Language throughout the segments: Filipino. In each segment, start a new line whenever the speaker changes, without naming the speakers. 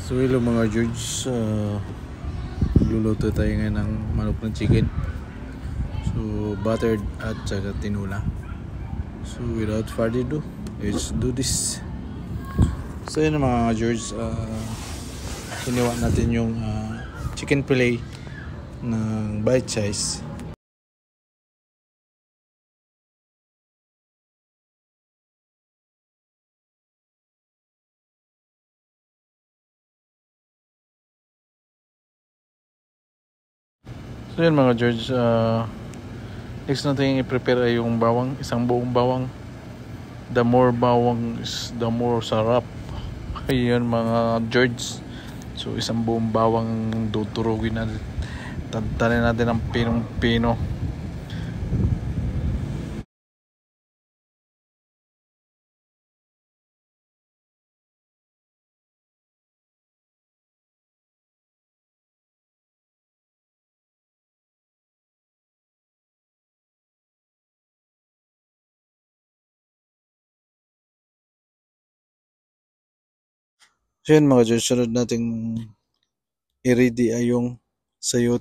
So hello mga George, luluto tayo ngayon ng manok na chicken. So buttered at saka tinula. So without further ado, let's do this. So yun mga George, hiniwa natin yung chicken fillet ng bite size. So yun mga George, next natin i-prepare ay yung bawang, isang buong bawang. The more bawang is the more sarap. Ayun mga George. So isang buong bawang tuturugin natin. Tantanin natin ng pinong-pino. So yun mga George, sunod nating i-ready ay yung sayot.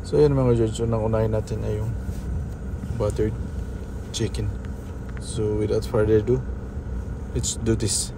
So yun mga George, unang-unahin natin ay yung buttered chicken. So without further ado, let's do this.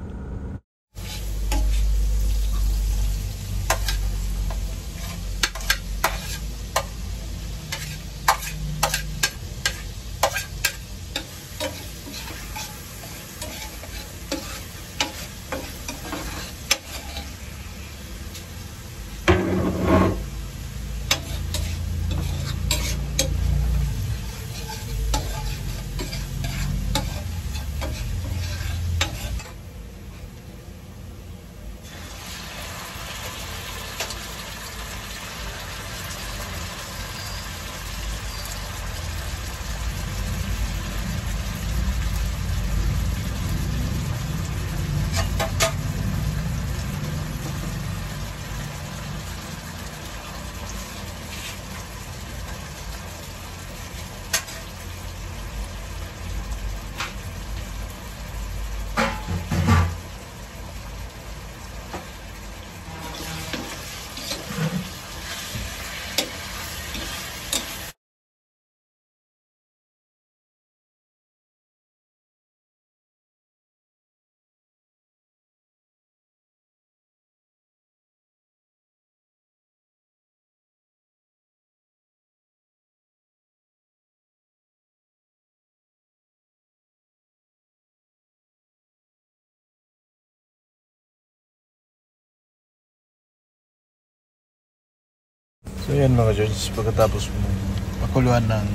So yan mga George, pagkatapos pakuluan ng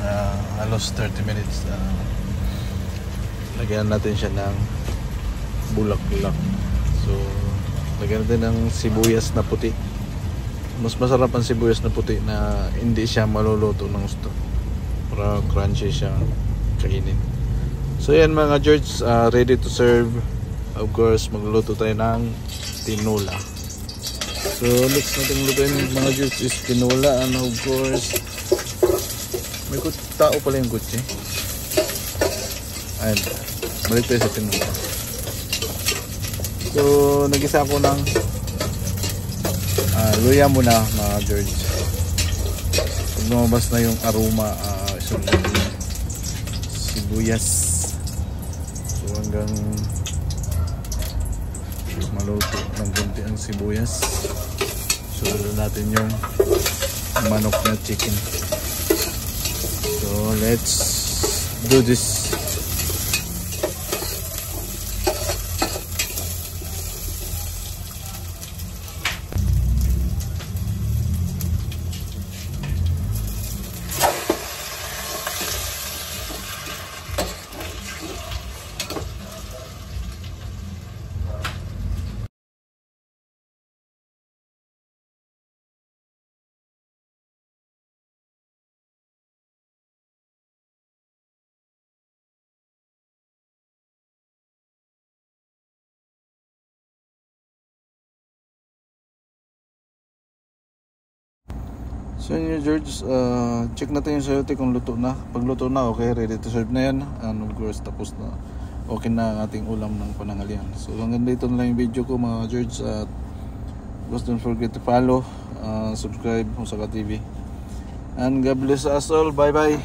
halos 30 minutes, lagyan natin siya ng bulak-bulak. So lagyan natin ng sibuyas na puti. Mas masarap ang sibuyas na puti na hindi siya maluluto ng gusto, para crunchy siya kainin. So yan mga George, ready to serve. Of course magluluto tayo ng tinula. So next natin lutuin mga George is tinula, and of course may tao pala yung kutsi. Ayun, balik tayo sa tinula. So nagisa ako ng luya muna mga George. Pag lumabas na yung aroma, sibuyas. So hanggang maluto ng konti ang sibuyas, sunod natin yung manok na chicken. So let's do this. So yun George, check natin yung sayote kung luto na. Pag luto na, okay, ready to serve na yan. And of course, tapos na. Okay na ang ating ulam ng panangalian. So hanggang dito na lang yung video ko mga George. At don't forget to follow, subscribe sa Musaka TV. And God bless us all. Bye bye.